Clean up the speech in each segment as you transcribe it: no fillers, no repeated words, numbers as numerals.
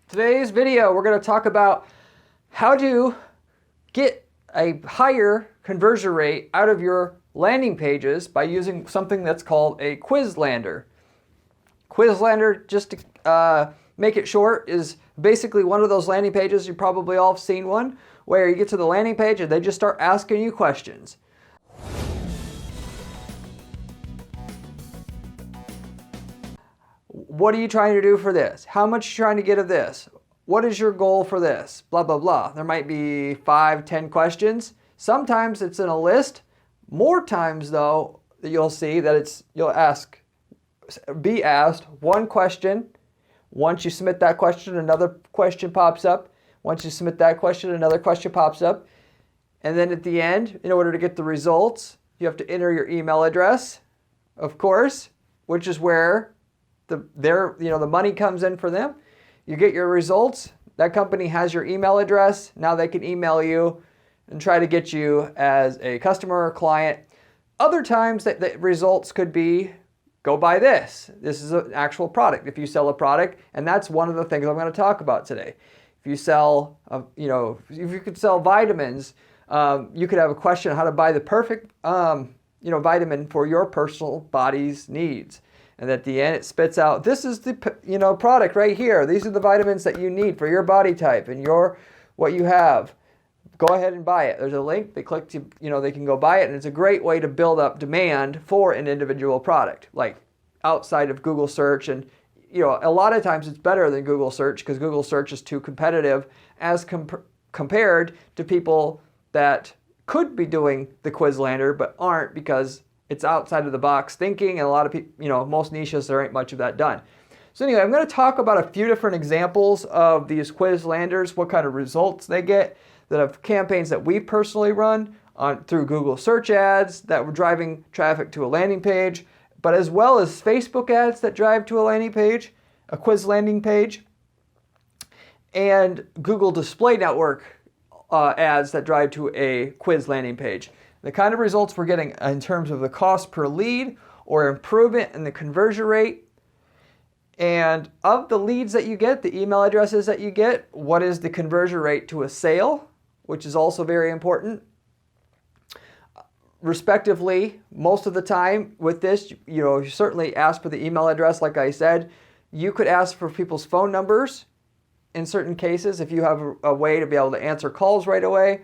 Today's video, we're going to talk about how to get a higher conversion rate out of your landing pages by using something that's called a Quizlander. Quizlander, just to make it short, is basically one of those landing pages, you probably all have seen one, where you get to the landing page and they just start asking you questions. What are you trying to do for this? How much are you trying to get of this? What is your goal for this? Blah, blah, blah. There might be 5, 10 questions. Sometimes it's in a list. More times though, you'll see that be asked one question. Once you submit that question, another question pops up. Once you submit that question, another question pops up. And then at the end, in order to get the results, you have to enter your email address, of course, which is where the money comes in for them. You get your results. That company has your email address. Now they can email you and try to get you as a customer or client. Other times the results could be, go buy this. This is an actual product. If you sell a product, and that's one of the things I'm going to talk about today. If you sell, if you could sell vitamins, you could have a question on how to buy the perfect, vitamin for your personal body's needs. And at the end, it spits out, this is the, product right here. These are the vitamins that you need for your body type and what you have. Go ahead and buy it. There's a link. They click to, they can go buy it. And it's a great way to build up demand for an individual product, like outside of Google search. And, a lot of times it's better than Google search because Google search is too competitive as compared to people that could be doing the Quizlander but aren't because it's outside of the box thinking, and a lot of people, most niches, there ain't much of that done. So anyway, I'm going to talk about a few different examples of these Quizlanders, what kind of results they get, that have campaigns that we personally run through Google search ads that were driving traffic to a landing page, but as well as Facebook ads that drive to a landing page, a quiz landing page, and Google Display Network ads that drive to a quiz landing page. The kind of results we're getting in terms of the cost per lead or improvement in the conversion rate, and of the leads that you get, the email addresses that you get, what is the conversion rate to a sale, which is also very important. Respectively, most of the time with this, you certainly ask for the email address, like I said. You could ask for people's phone numbers in certain cases if you have a way to be able to answer calls right away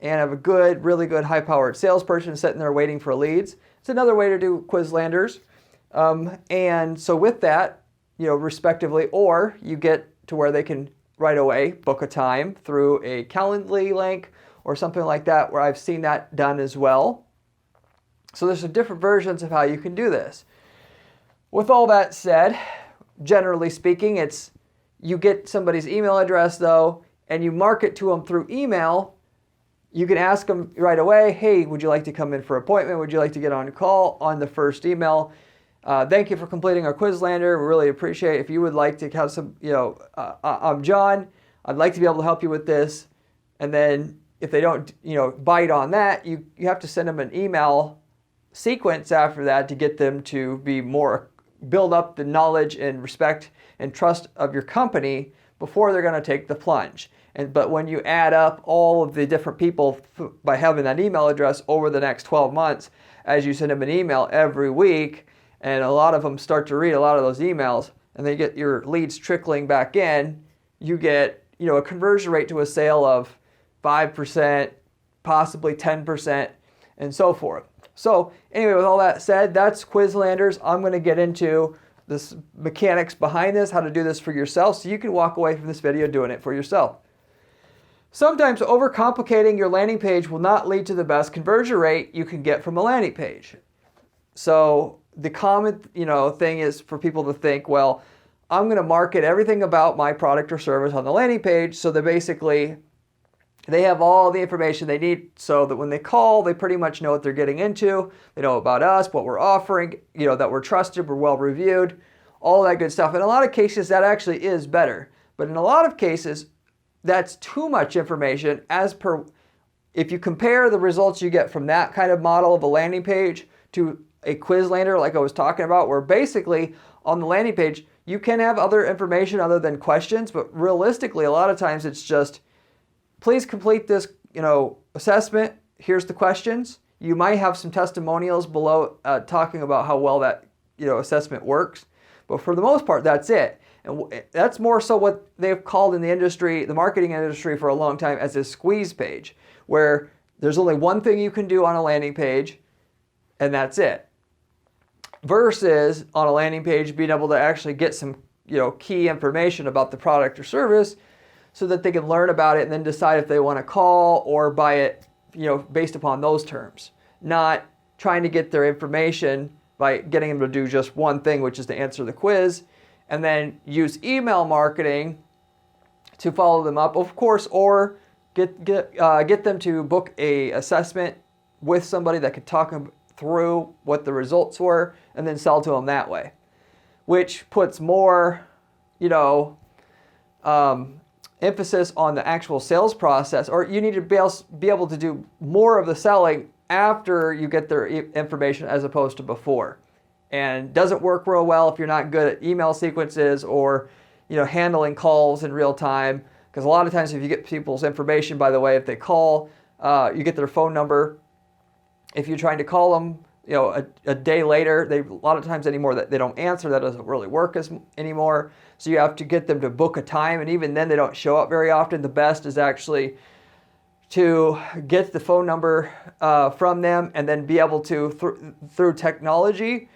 and have a really good high-powered salesperson sitting there waiting for leads. It's another way to do Quizlanders. And so with that, respectively, or you get to where they can right away book a time through a Calendly link or something like that, where I've seen that done as well. So there's some different versions of how you can do this. With all that said, generally speaking, it's you get somebody's email address though, and you market to them through email. You can ask them right away, hey, would you like to come in for an appointment? Would you like to get on a call on the first email? Thank you for completing our Quizlander. We really appreciate it. If you would like to have some, I'm John. I'd like to be able to help you with this. And then if they don't, bite on that, you have to send them an email sequence after that to get them to build up the knowledge and respect and trust of your company before they're going to take the plunge. But when you add up all of the different people by having that email address over the next 12 months, as you send them an email every week, and a lot of them start to read a lot of those emails, and they get your leads trickling back in, you get a conversion rate to a sale of 5%, possibly 10%, and so forth. So anyway, with all that said, that's Quizlanders. I'm going to get into the mechanics behind this, how to do this for yourself, so you can walk away from this video doing it for yourself. Sometimes overcomplicating your landing page will not lead to the best conversion rate you can get from a landing page. So the common, thing is for people to think, well, I'm going to market everything about my product or service on the landing page so that basically they have all the information they need so that when they call, they pretty much know what they're getting into. They know about us, what we're offering, that we're trusted, we're well reviewed, all that good stuff. In a lot of cases, that actually is better. But in a lot of cases, that's too much information if you compare the results you get from that kind of model of a landing page to a Quizlander like I was talking about, where basically on the landing page, You can have other information other than questions, but realistically, a lot of times it's just, please complete this, assessment. Here's the questions. You might have some testimonials below talking about how well that, assessment works. But for the most part, that's it. And that's more so what they've called in the industry, the marketing industry for a long time, as a squeeze page, where there's only one thing you can do on a landing page, and that's it. Versus on a landing page, being able to actually get some, key information about the product or service so that they can learn about it and then decide if they want to call or buy it, based upon those terms. Not trying to get their information by getting them to do just one thing, which is to answer the quiz, and then use email marketing to follow them up, of course, or get them to book a assessment with somebody that could talk them through what the results were and then sell to them that way, which puts more, emphasis on the actual sales process. Or you need to be able to do more of the selling after you get their information as opposed to before. And doesn't work real well if you're not good at email sequences or, handling calls in real time. Because a lot of times if you get people's information, by the way, if they call, you get their phone number. If you're trying to call them, a day later, a lot of times anymore that they don't answer. That doesn't really work anymore. So you have to get them to book a time, and even then they don't show up very often. The best is actually to get the phone number from them, and then be able to through technology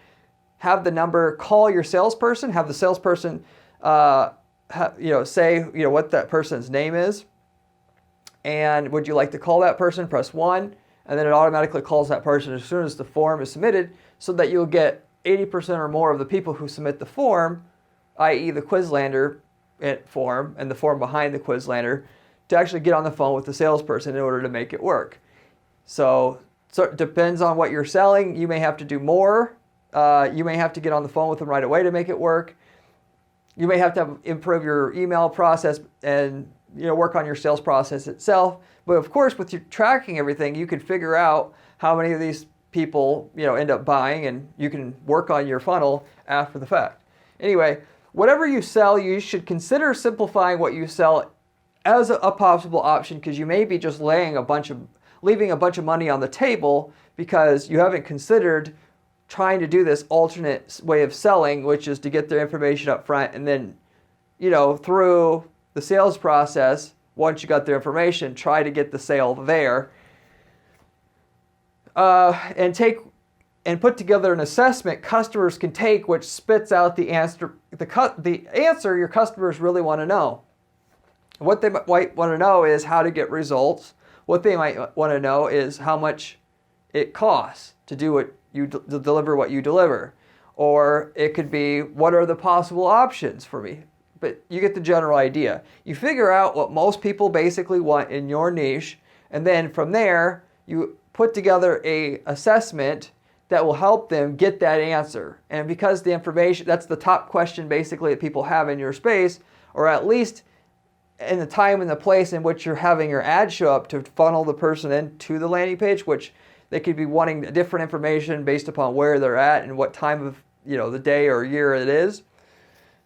have the number, call your salesperson, have the salesperson say what that person's name is, and would you like to call that person? Press 1. And then it automatically calls that person as soon as the form is submitted, so that you'll get 80% or more of the people who submit the form, i.e. the Quizlander form and the form behind the Quizlander, to actually get on the phone with the salesperson in order to make it work. So it depends on what you're selling. You may have to do more. You may have to get on the phone with them right away to make it work. You may have to improve your email process and work on your sales process itself. But of course, with you tracking everything, you can figure out how many of these people end up buying, and you can work on your funnel after the fact. Anyway, whatever you sell, you should consider simplifying what you sell as a possible option, because you may be just leaving a bunch of money on the table because you haven't considered trying to do this alternate way of selling, which is to get their information up front and then, through the sales process, once you got their information, try to get the sale there. And put together an assessment customers can take, which spits out the answer your customers really want to know. What they might want to know is how to get results. What they might want to know is how much it costs to do what you deliver what you deliver. Or it could be, what are the possible options for me? But you get the general idea. You figure out what most people basically want in your niche, and then from there, you put together a assessment that will help them get that answer. And because the information, that's the top question basically that people have in your space, or at least in the time and the place in which you're having your ad show up to funnel the person into the landing page, which they could be wanting different information based upon where they're at and what time of the day or year it is.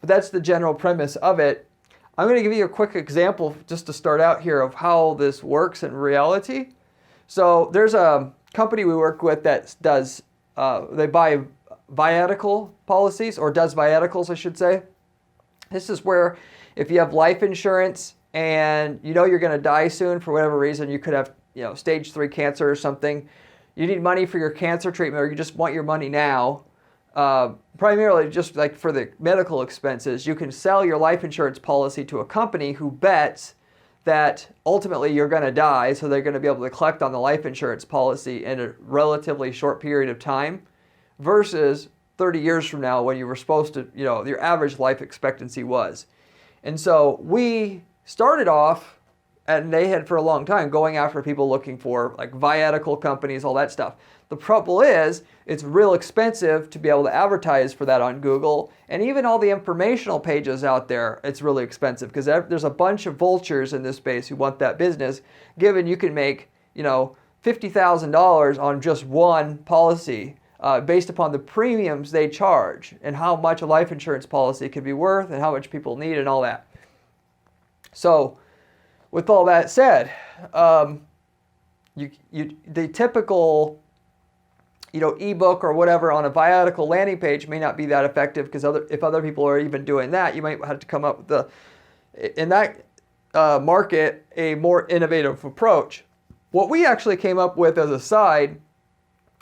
But that's the general premise of it. I'm going to give you a quick example just to start out here of how this works in reality. So there's a company we work with that does, they buy viatical policies, or does viaticals, I should say. This is where if you have life insurance and you're going to die soon for whatever reason, you could have stage 3 cancer or something. You need money for your cancer treatment, or you just want your money now. Primarily just like for the medical expenses, you can sell your life insurance policy to a company who bets that ultimately you're going to die, so they're going to be able to collect on the life insurance policy in a relatively short period of time, versus 30 years from now when you were supposed to, your average life expectancy was. And so we started off, and they had for a long time, going after people looking for like viatical companies, all that stuff. The trouble is, it's real expensive to be able to advertise for that on Google, and even all the informational pages out there, it's really expensive because there's a bunch of vultures in this space who want that business, given you can make, $50,000 on just one policy based upon the premiums they charge and how much a life insurance policy could be worth and how much people need and all that. So with all that said, the typical ebook or whatever on a Viatical landing page may not be that effective, because if other people are even doing that, you might have to come up with in that market a more innovative approach. What we actually came up with as a side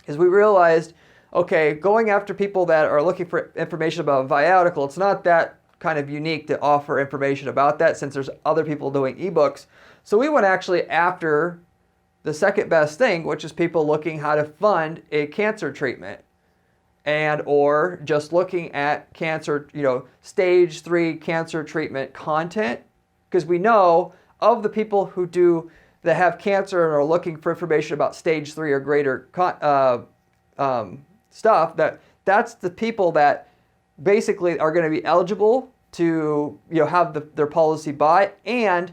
is we realized, okay, going after people that are looking for information about Viatical, it's not that kind of unique to offer information about that, since there's other people doing ebooks. So we went actually after the second best thing, which is people looking how to fund a cancer treatment, and or just looking at cancer, stage 3 cancer treatment content, because we know of the people that have cancer and are looking for information about stage 3 or greater stuff, that's the people that basically are going to be eligible to have their policy buy, and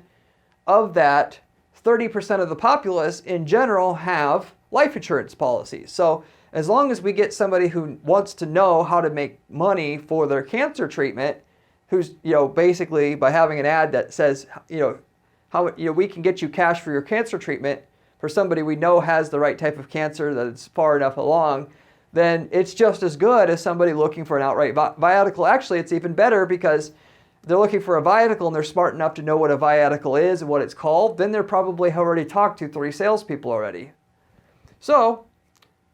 of that, 30% of the populace in general have life insurance policies. So as long as we get somebody who wants to know how to make money for their cancer treatment, who's basically by having an ad that says how we can get you cash for your cancer treatment for somebody we know has the right type of cancer that's far enough along, then it's just as good as somebody looking for an outright Viatical. Actually, it's even better, because they're looking for a Viatical and they're smart enough to know what a Viatical is and what it's called. Then they're probably already talked to 3 salespeople already. So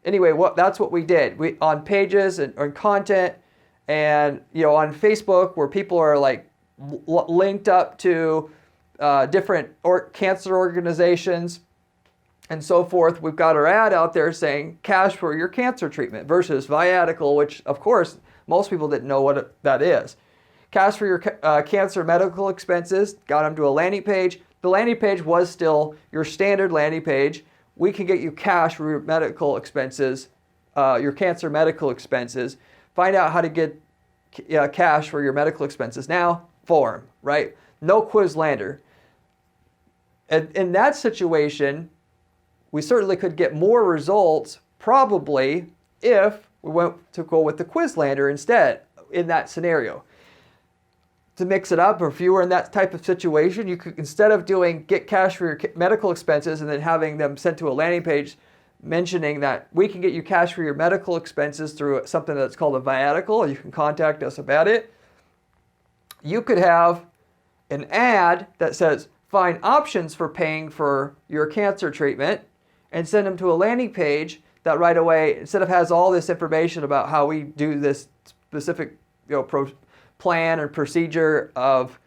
anyway, that's what we did. We on pages and on content, and on Facebook, where people are like linked up to different cancer organizazations and so forth. We've got our ad out there saying cash for your cancer treatment versus Viatical, which of course most people didn't know what that is. Cash for your cancer medical expenses, got them to a landing page. The landing page was still your standard landing page. We can get you cash for your medical expenses, your cancer medical expenses. Find out how to get cash for your medical expenses now. Form, right? No Quizlander. In that situation, we certainly could get more results probably if we went to go with the Quizlander instead in that scenario. To mix it up, or if you were in that type of situation, you could, instead of doing get cash for your medical expenses and then having them sent to a landing page mentioning that we can get you cash for your medical expenses through something that's called a Viatical, you can contact us about it. You could have an ad that says find options for paying for your cancer treatment, and send them to a landing page that right away, instead of has all this information about how we do this specific plan or procedure of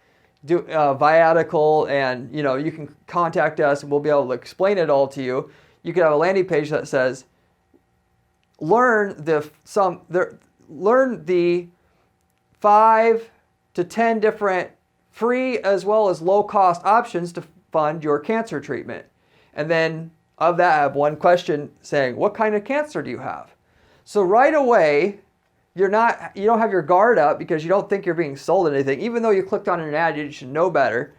Viatical, and you can contact us and we'll be able to explain it all to you. You could have a landing page that says learn the 5 to 10 different free as well as low cost options to fund your cancer treatment. And then of that, I have one question saying, what kind of cancer do you have? So right away, you don't have your guard up because you don't think you're being sold anything. Even though you clicked on an ad, you should know better.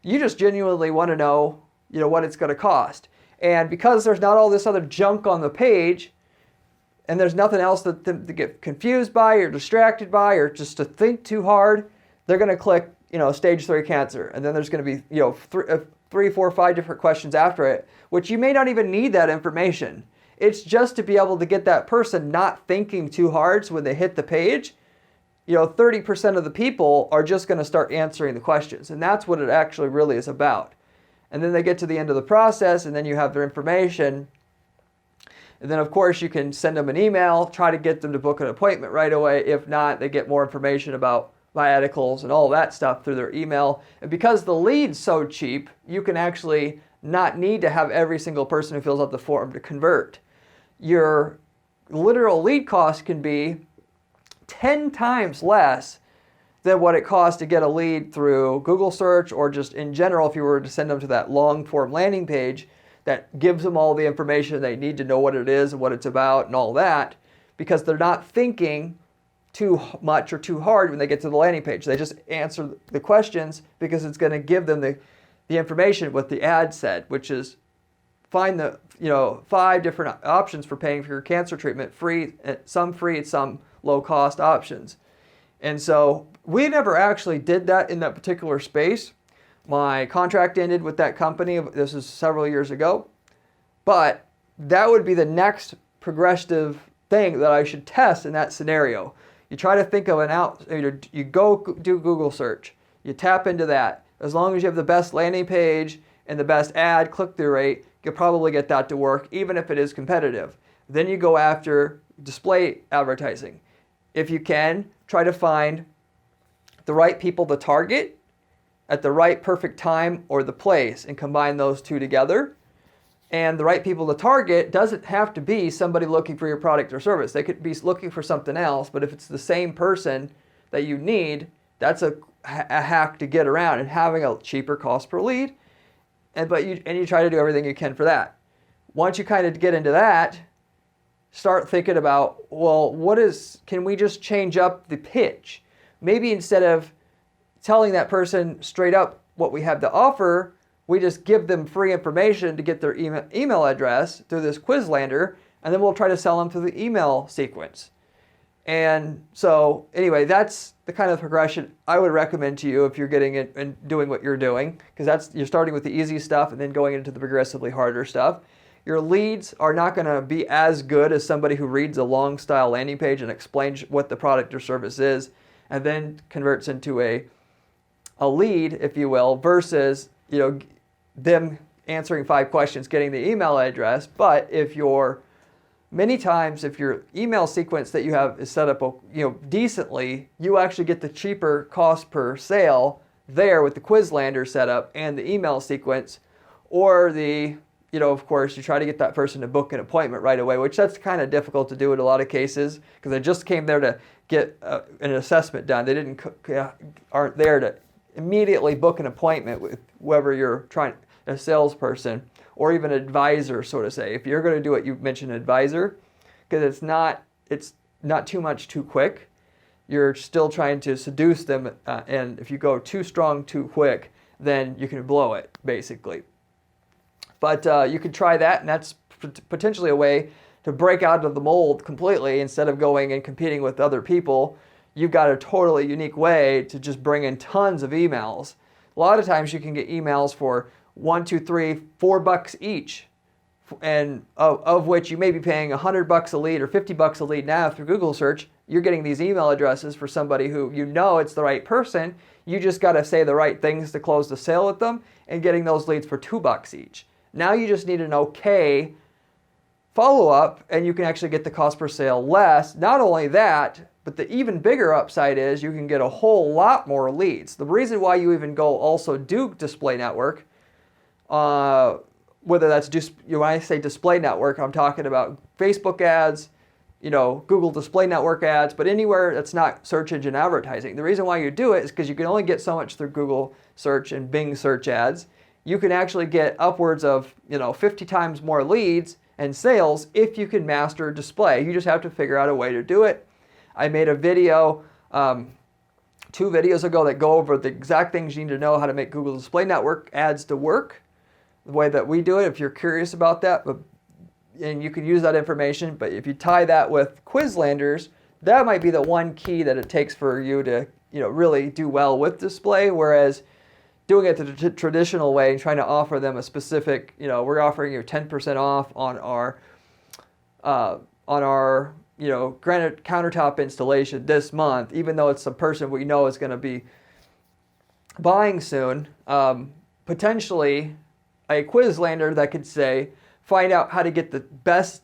You just genuinely want to know, what it's going to cost. And because there's not all this other junk on the page, and there's nothing else to get confused by or distracted by or just to think too hard, they're going to click, stage 3 cancer. And then there's going to be, 3, 4, 5 different questions after it, which you may not even need that information. It's just to be able to get that person not thinking too hard, so when they hit the page, 30% of the people are just going to start answering the questions. And that's what it actually really is about. And then they get to the end of the process, and then you have their information. And then, of course, you can send them an email, try to get them to book an appointment right away. If not, they get more information about Viaticals and all that stuff through their email. And because the lead's so cheap, you can actually not need to have every single person who fills out the form to convert. Your literal lead cost can be 10 times less than what it costs to get a lead through Google search, or just in general if you were to send them to that long form landing page that gives them all the information they need to know what it is and what it's about and all that, because they're not thinking too much or too hard when they get to the landing page. They just answer the questions because it's going to give them the information what the ad said, which is find the 5 different options for paying for your cancer treatment, free, some low cost options. And so we never actually did that in that particular space. My contract ended with that company. This is several years ago. But that would be the next progressive thing that I should test in that scenario. You try to think of you go do Google search. You tap into that. As long as you have the best landing page and the best ad click-through rate, you'll probably get that to work, even if it is competitive. Then you go after display advertising. If you can, try to find the right people to target at the right perfect time or the place and combine those two together. And the right people to target doesn't have to be somebody looking for your product or service. They could be looking for something else, but if it's the same person that you need, that's a hack to get around and having a cheaper cost per lead. And you try to do everything you can for that. Once you kind of get into that, start thinking about, well, can we just change up the pitch? Maybe instead of telling that person straight up what we have to offer, we just give them free information to get their email address through this Quizlander, and then we'll try to sell them through the email sequence. And so anyway, that's the kind of progression I would recommend to you if you're getting it and doing what you're doing, because you're starting with the easy stuff and then going into the progressively harder stuff. Your leads are not going to be as good as somebody who reads a long style landing page and explains what the product or service is and then converts into a lead, if you will, versus them answering 5 questions, getting the email address. But many times if your email sequence that you have is set up decently, you actually get the cheaper cost per sale there with the Quizlander setup and the email sequence, or of course, you try to get that person to book an appointment right away, which that's kind of difficult to do in a lot of cases because they just came there to get an assessment done. They aren't there to immediately book an appointment with whoever you're trying, a salesperson or even an advisor, so to say. If you're going to do it, you mention advisor, because it's not too much too quick. You're still trying to seduce them, and if you go too strong too quick, then you can blow it, basically. But you could try that, and that's potentially a way to break out of the mold completely. Instead of going and competing with other people, you've got a totally unique way to just bring in tons of emails. A lot of times you can get emails for $1, $2, $3, $4 each, and of which you may be paying $100 a lead or $50 a lead now through Google search. You're getting these email addresses for somebody who it's the right person. You just got to say the right things to close the sale with them, and getting those leads for $2 each. Now you just need an okay follow-up, and you can actually get the cost per sale less. Not only that, but the even bigger upside is you can get a whole lot more leads. The reason why you even go also do display network, whether that's when I say display network, I'm talking about Facebook ads, Google display network ads, but anywhere that's not search engine advertising. The reason why you do it is because you can only get so much through Google search and Bing search ads. You can actually get upwards of 50 times more leads and sales if you can master display. You just have to figure out a way to do it. I made a video 2 videos ago that go over the exact things you need to know how to make Google Display Network ads to work the way that we do it, if you're curious about that. And you can use that information, but if you tie that with Quizlanders, that might be the one key that it takes for you to really do well with display, whereas doing it the traditional way and trying to offer them a specific, we're offering you 10% off on our granite countertop installation this month, even though it's a person we know is going to be buying soon. Potentially a Quizlander that could say, find out how to get the best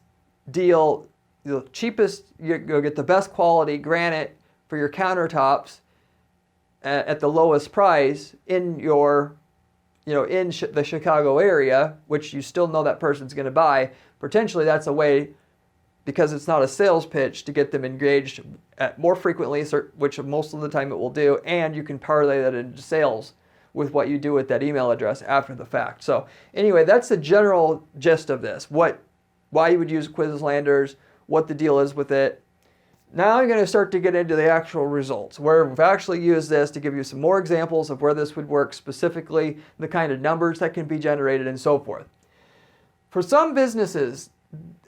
deal, the cheapest, you'll get the best quality granite for your countertops at the lowest price in your, in the Chicago area, which you still know that person's going to buy. Potentially that's a way, because it's not a sales pitch, to get them engaged more frequently, which most of the time it will do, and you can parlay that into sales with what you do with that email address after the fact. So anyway, that's the general gist of this. Why you would use Quizlanders, what the deal is with it. Now you're going to start to get into the actual results, where we've actually used this to give you some more examples of where this would work specifically, the kind of numbers that can be generated and so forth. For some businesses,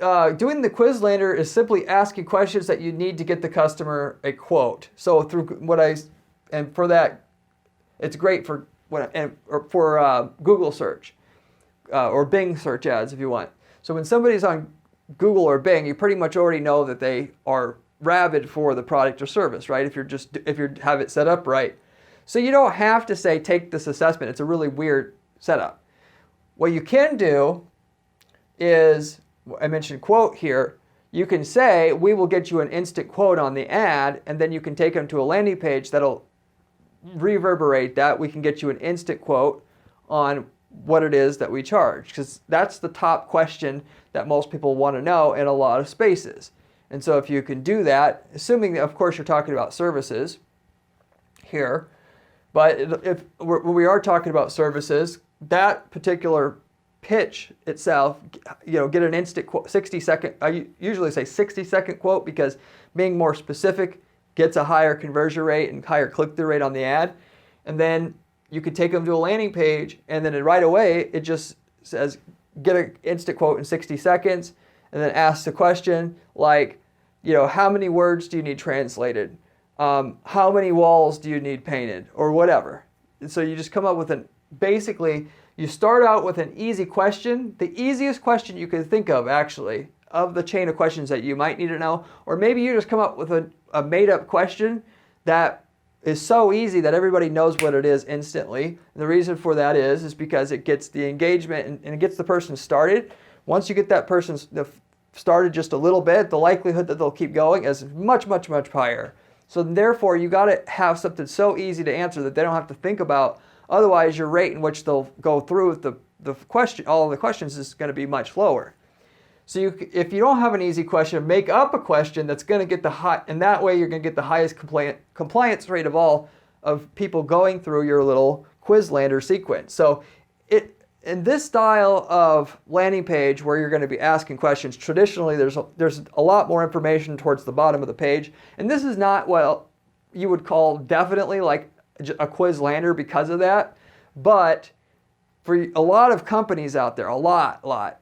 doing the Quizlander is simply asking questions that you need to get the customer a quote. So for that, it's great for Google search or Bing search ads if you want. So when somebody's on Google or Bing, you pretty much already know that they are rabid for the product or service, right? If you have it set up right. So you don't have to say, take this assessment. It's a really weird setup. What you can do is, I mentioned quote here, you can say, we will get you an instant quote on the ad, and then you can take them to a landing page that'll reverberate that. We can get you an instant quote on what it is that we charge, because that's the top question that most people want to know in a lot of spaces. And so if you can do that, assuming that, of course, you're talking about services here, but if we are talking about services, that particular pitch itself, get an instant quote, 60-second, I usually say 60-second quote, because being more specific gets a higher conversion rate and higher click-through rate on the ad. And then you could take them to a landing page, and then right away it just says, get an instant quote in 60 seconds, and then ask the question like, how many words do you need translated? How many walls do you need painted, or whatever. And so you just come up with basically, you start out with an easy question, the easiest question you can think of, actually, of the chain of questions that you might need to know. Or maybe you just come up with a made-up question that is so easy that everybody knows what it is instantly. And the reason for that is because it gets the engagement and it gets the person started. Once you get that person started just a little bit, the likelihood that they'll keep going is much, much, much higher. So therefore, you got to have something so easy to answer that they don't have to think about. Otherwise, your rate in which they'll go through with the question, all of the questions, is going to be much lower. So if you don't have an easy question, make up a question that's going to get and that way you're going to get the highest compliance rate of all of people going through your little Quizlander sequence. So in this style of landing page where you're going to be asking questions, traditionally there's a lot more information towards the bottom of the page, and this is not what you would call definitely like a Quizlander because of that. But for a lot of companies out there, a lot,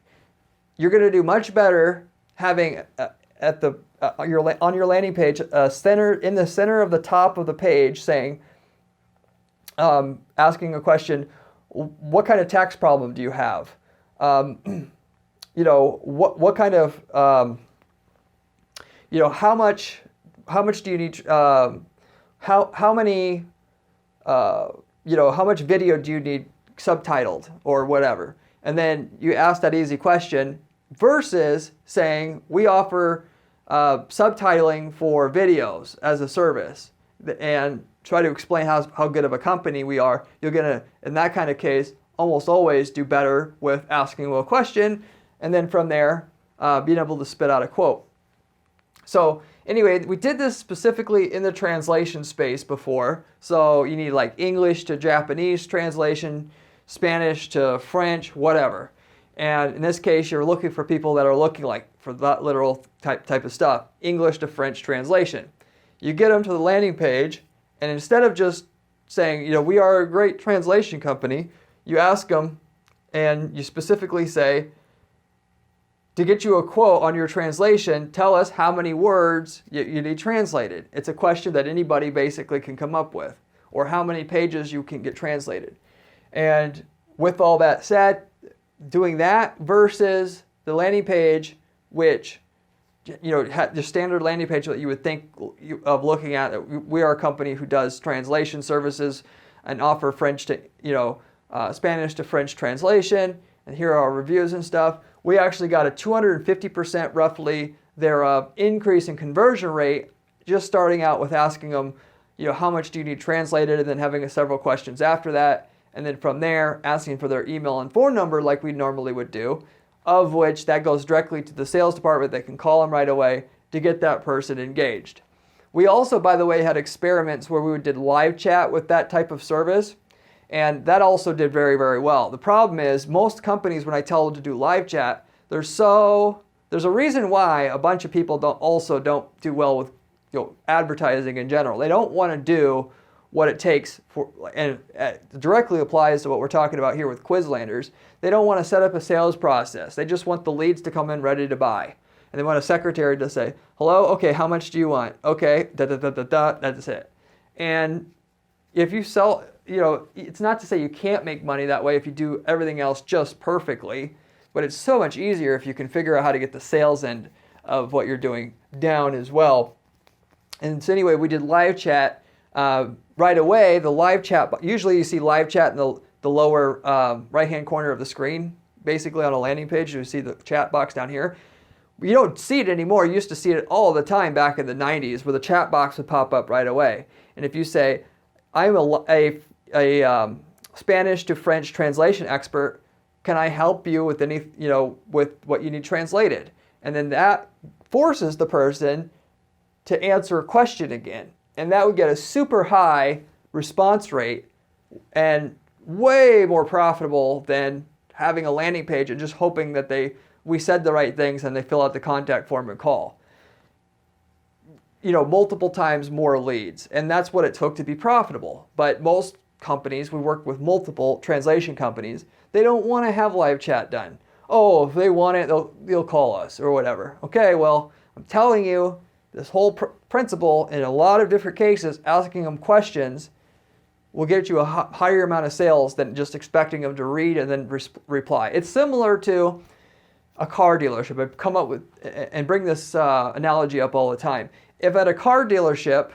you're going to do much better having on your landing page in the center of the top of the page saying, asking a question, what kind of tax problem do you have? What kind of how much do you need? How many? How much video do you need subtitled or whatever? And then you ask that easy question versus saying, we offer subtitling for videos as a service, and try to explain how good of a company we are. You're going to, in that kind of case, almost always do better with asking a question, and then from there, being able to spit out a quote. So anyway, we did this specifically in the translation space before. So you need like English to Japanese translation, Spanish to French, whatever. And in this case, you're looking for people that are looking like for that literal type of stuff, English to French translation. You get them to the landing page, and instead of just saying, we are a great translation company, you ask them and you specifically say, to get you a quote on your translation, tell us how many words you need translated. It's a question that anybody basically can come up with, or how many pages you can get translated. And with all that said, doing that versus the landing page, which, the standard landing page that you would think of looking at, we are a company who does translation services and offer French to, Spanish to French translation, and here are our reviews and stuff. We actually got a 250% roughly thereof increase in conversion rate just starting out with asking them, how much do you need translated, and then having several questions after that. And then from there, asking for their email and phone number like we normally would do, of which that goes directly to the sales department. They can call them right away to get that person engaged. We also, by the way, had experiments where we did live chat with that type of service. And that also did very, very well. The problem is most companies, when I tell them to do live chat, there's a reason why a bunch of people don't do well with advertising in general. They don't want to do what it takes for, and it directly applies to what we're talking about here with Quizlanders. They don't want to set up a sales process. They just want the leads to come in ready to buy. And they want a secretary to say, hello, okay, how much do you want? Okay, that's it. And if you sell, it's not to say you can't make money that way if you do everything else just perfectly, but it's so much easier if you can figure out how to get the sales end of what you're doing down as well. And so anyway, we did live chat right away. The live chat, usually you see live chat in the lower right-hand corner of the screen. Basically on a landing page, you see the chat box down here. You don't see it anymore. You used to see it all the time back in the 90s where the chat box would pop up right away. And if you say, I'm a Spanish to French translation expert, can I help you with with what you need translated? And then that forces the person to answer a question again. And that would get a super high response rate and way more profitable than having a landing page and just hoping that we said the right things and they fill out the contact form and call. Multiple times more leads. And that's what it took to be profitable. But most companies, we work with multiple translation companies, they don't want to have live chat done. Oh, if they want it, they'll call us or whatever. Okay, well, I'm telling you, this whole principle in a lot of different cases, asking them questions will get you a higher amount of sales than just expecting them to read and then reply. It's similar to a car dealership. I come up with and bring this analogy up all the time. If at a car dealership,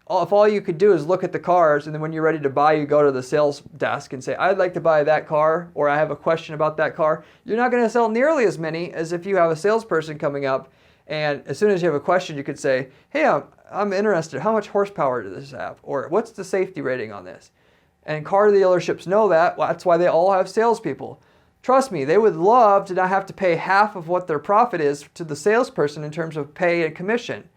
if all you could do is look at the cars and then when you're ready to buy, you go to the sales desk and say, I'd like to buy that car, or I have a question about that car, you're not going to sell nearly as many as if you have a salesperson coming up and as soon as you have a question, you could say, hey, I'm interested. How much horsepower does this have? Or what's the safety rating on this? And car dealerships know that. Well, that's why they all have salespeople. Trust me, they would love to not have to pay half of what their profit is to the salesperson in terms of pay and commission.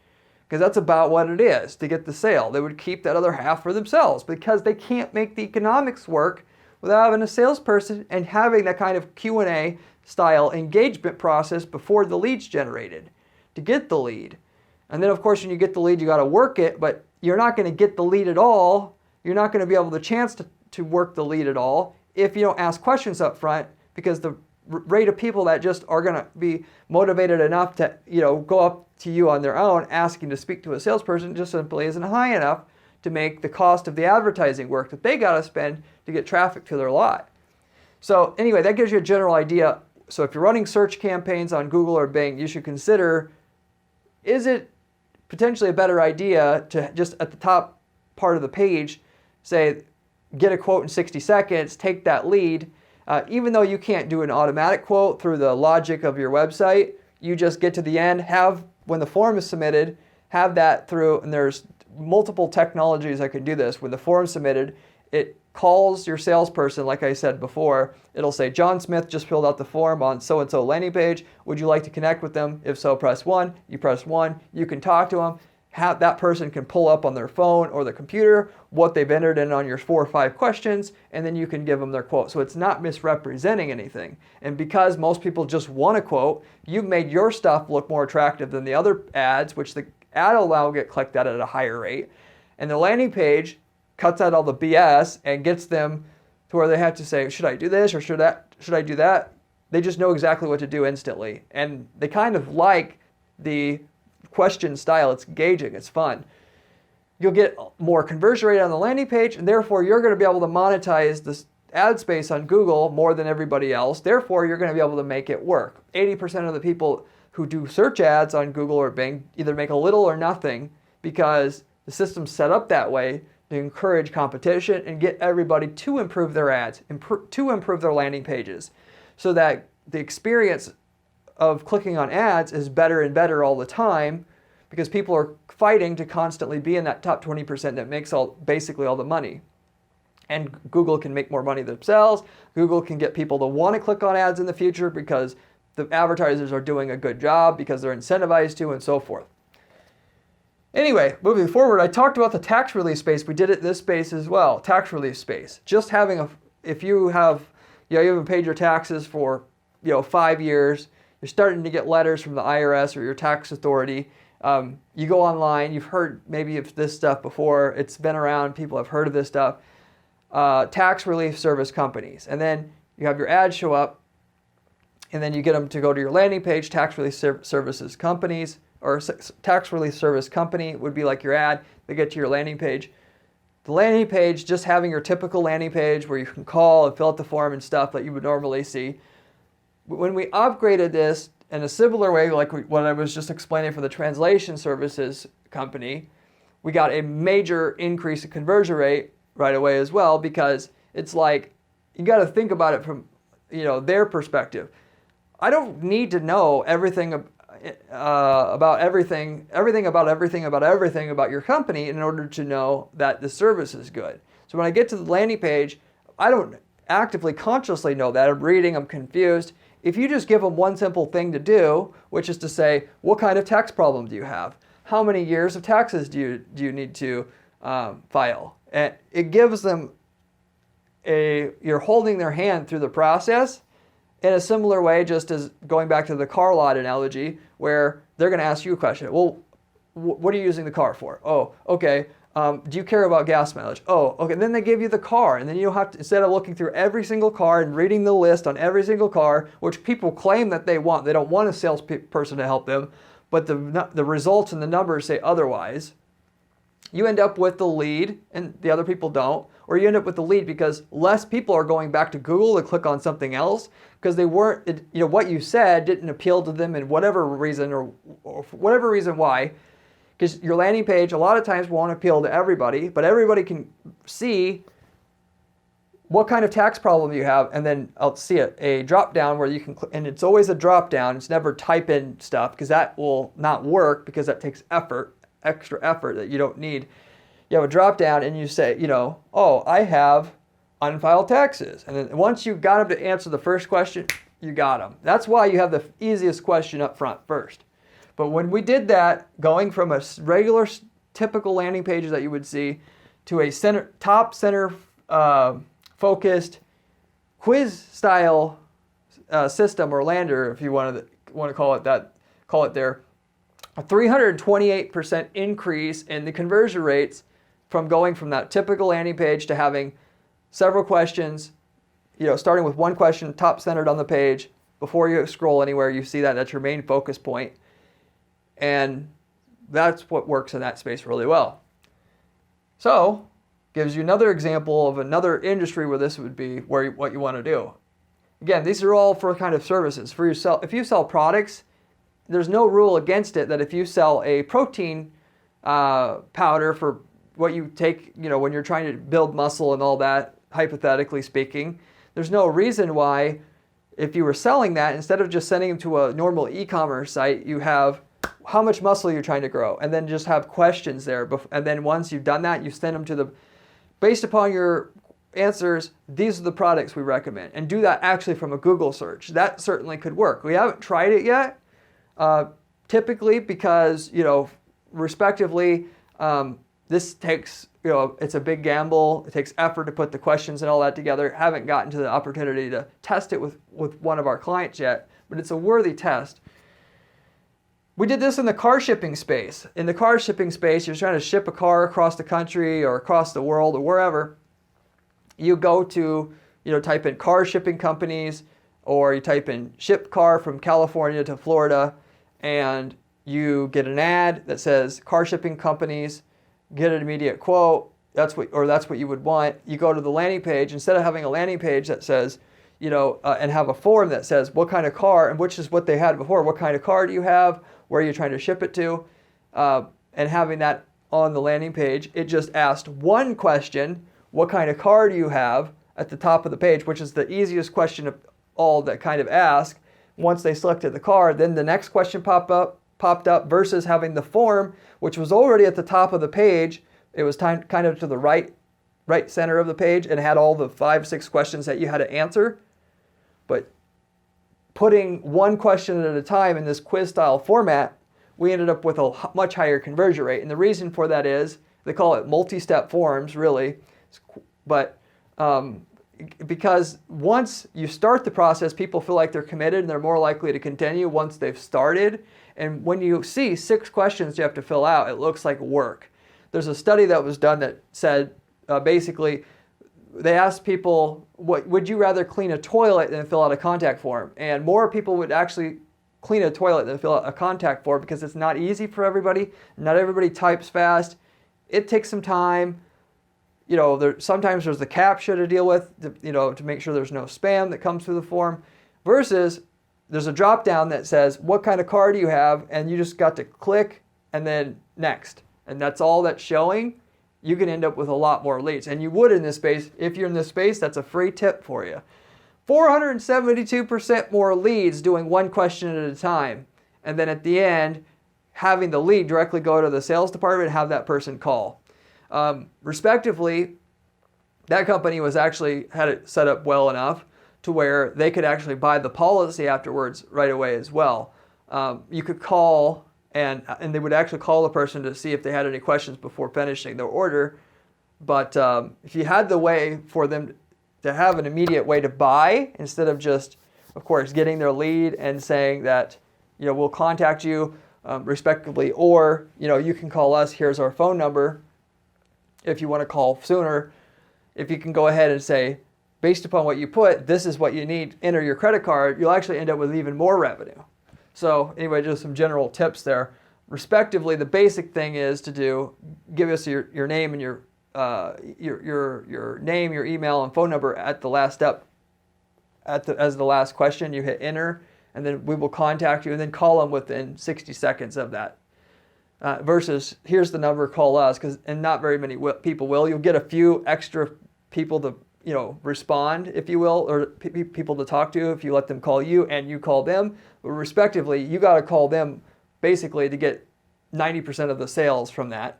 Because that's about what it is to get the sale. They would keep that other half for themselves because they can't make the economics work without having a salesperson and having that kind of Q&A style engagement process before the lead's generated to get the lead. And then of course when you get the lead, you got to work it, but you're not going to get the lead at all. You're not going to be able to chance to work the lead at all if you don't ask questions up front, because the rate of people that just are going to be motivated enough to go up to you on their own asking to speak to a salesperson just simply isn't high enough to make the cost of the advertising work that they got to spend to get traffic to their lot. So anyway, that gives you a general idea. So if you're running search campaigns on Google or Bing, you should consider, is it potentially a better idea to just at the top part of the page say, get a quote in 60 seconds, take that lead. Even though you can't do an automatic quote through the logic of your website, you just get to the end, when the form is submitted, have that through, and there's multiple technologies that can do this. When the form's submitted, it calls your salesperson, like I said before. It'll say, John Smith just filled out the form on so-and-so landing page. Would you like to connect with them? If so, press 1. You press 1. You can talk to them. That person can pull up on their phone or the computer what they've entered in on your 4 or 5 questions, and then you can give them their quote. So it's not misrepresenting anything. And because most people just want a quote, you've made your stuff look more attractive than the other ads, which the ad will now get clicked at a higher rate. And the landing page cuts out all the BS and gets them to where they have to say, should I do this or should I do that? They just know exactly what to do instantly. And they kind of like the question style. It's engaging, it's fun. You'll get more conversion rate on the landing page, and therefore you're going to be able to monetize this ad space on Google more than everybody else. Therefore, you're going to be able to make it work. 80% of the people who do search ads on Google or Bing either make a little or nothing because the system's set up that way to encourage competition and get everybody to improve their ads, to improve their landing pages, so that the experience of clicking on ads is better and better all the time, because people are fighting to constantly be in that top 20% that makes basically all the money. And Google can make more money themselves. Google can get people to want to click on ads in the future because the advertisers are doing a good job, because they're incentivized to, and so forth. Anyway, moving forward, I talked about the tax relief space. We did it in this space as well, tax relief space. Just having if you haven't paid your taxes for 5 years, you're starting to get letters from the IRS or your tax authority You go online, you've heard maybe of this stuff before, it's been around, people have heard of this stuff. Tax relief service companies. And then you have your ads show up, and then you get them to go to your landing page, tax relief services companies, or tax relief service company would be like your ad. They get to your landing page. The landing page, just having your typical landing page where you can call and fill out the form and stuff that you would normally see. When we upgraded this in a similar way, like what I was just explaining for the translation services company, we got a major increase in conversion rate right away as well, because it's like, you got to think about it from, their perspective. I don't need to know everything about everything about your company in order to know that the service is good. So when I get to the landing page, I don't actively, consciously know that. I'm reading, I'm confused. If you just give them one simple thing to do, which is to say, what kind of tax problem do you have? How many years of taxes do you need to file? And it gives them you're holding their hand through the process in a similar way, just as going back to the car lot analogy, where they're going to ask you a question. Well, what are you using the car for? Oh, okay. Do you care about gas mileage? Oh, okay. Then they give you the car, and then you don't have to, instead of looking through every single car and reading the list on every single car, which people claim that they want. They don't want a salesperson to help them, but the results and the numbers say otherwise. You end up with the lead, and the other people don't, or you end up with the lead because less people are going back to Google to click on something else because they weren't, what you said didn't appeal to them in whatever reason or for whatever reason why. Because your landing page a lot of times won't appeal to everybody, but everybody can see what kind of tax problem you have, and then I'll see a drop down where you can click, and it's always a drop down. It's never type in stuff because that will not work because that takes extra effort that you don't need. You have a drop down and you say, oh, I have unfiled taxes. And then once you got them to answer the first question, you got them. That's why you have the easiest question up front first. But when we did that, going from a regular, typical landing page that you would see to a top center focused quiz style system or lander, if you want to call it that, call it there, a 328% increase in the conversion rates from going from that typical landing page to having several questions, starting with one question top centered on the page. Before you scroll anywhere, you see that's your main focus point. And that's what works in that space really well. So, gives you another example of another industry where this would be what you want to do. Again, these are all for kind of services. For yourself, if you sell products, there's no rule against it that if you sell a protein powder for what you take, when you're trying to build muscle and all that, hypothetically speaking, there's no reason why, if you were selling that, instead of just sending them to a normal e-commerce site, you have how much muscle you're trying to grow, and then just have questions there. And then once you've done that, you send them to based upon your answers, these are the products we recommend. And do that actually from a Google search. That certainly could work. We haven't tried it yet, typically because, respectively, this takes, it's a big gamble. It takes effort to put the questions and all that together. Haven't gotten to the opportunity to test it with one of our clients yet, but it's a worthy test. We did this in the car shipping space. In the car shipping space, you're trying to ship a car across the country or across the world or wherever. You go to, type in car shipping companies, or you type in ship car from California to Florida, and you get an ad that says car shipping companies, get an immediate quote. That's what you would want. You go to the landing page, instead of having a landing page that says, and have a form that says what kind of car, and which is what they had before, what kind of car do you have, where are you trying to ship it to, and having that on the landing page, it just asked one question, what kind of car do you have, at the top of the page, which is the easiest question of all that kind of ask. Once they selected the car, then the next question popped up versus having the form, which was already at the top of the page. It was kind of to the right center of the page and had all the 5-6 questions that you had to answer. But putting one question at a time in this quiz style format, we ended up with a much higher conversion rate. And the reason for that is, they call it multi-step forms, really. But because once you start the process, people feel like they're committed and they're more likely to continue once they've started. And when you see 6 questions you have to fill out, it looks like work. There's a study that was done that said basically they asked people, what would you rather clean a toilet than fill out a contact form? And more people would actually clean a toilet than fill out a contact form because it's not easy for everybody. Not everybody types fast. It takes some time. Sometimes there's the CAPTCHA to deal with, to make sure there's no spam that comes through the form, versus there's a drop down that says, what kind of car do you have? And you just got to click and then next. And that's all that's showing. You can end up with a lot more leads. And you would in this space. If you're in this space, that's a free tip for you. 472% more leads doing 1 question at a time. And then at the end, having the lead directly go to the sales department and have that person call. Respectively, that company had it set up well enough to where they could actually buy the policy afterwards right away as well. You could call and they would actually call the person to see if they had any questions before finishing their order. But if you had the way for them to have an immediate way to buy instead of just, of course, getting their lead and saying that, we'll contact you respectively, or, you can call us, here's our phone number. If you want to call sooner, if you can go ahead and say, based upon what you put, this is what you need, enter your credit card, you'll actually end up with even more revenue. So anyway, just some general tips there. Respectively, the basic thing is to give us your name and your name, your email, and phone number at the last step. As the last question, you hit enter, and then we will contact you, and then call them within 60 seconds of that. Versus here's the number, call us, and not very many people will. You'll get a few extra people to respond, if you will, or people to talk to if you let them call you and you call them. But respectively, you got to call them basically to get 90% of the sales from that,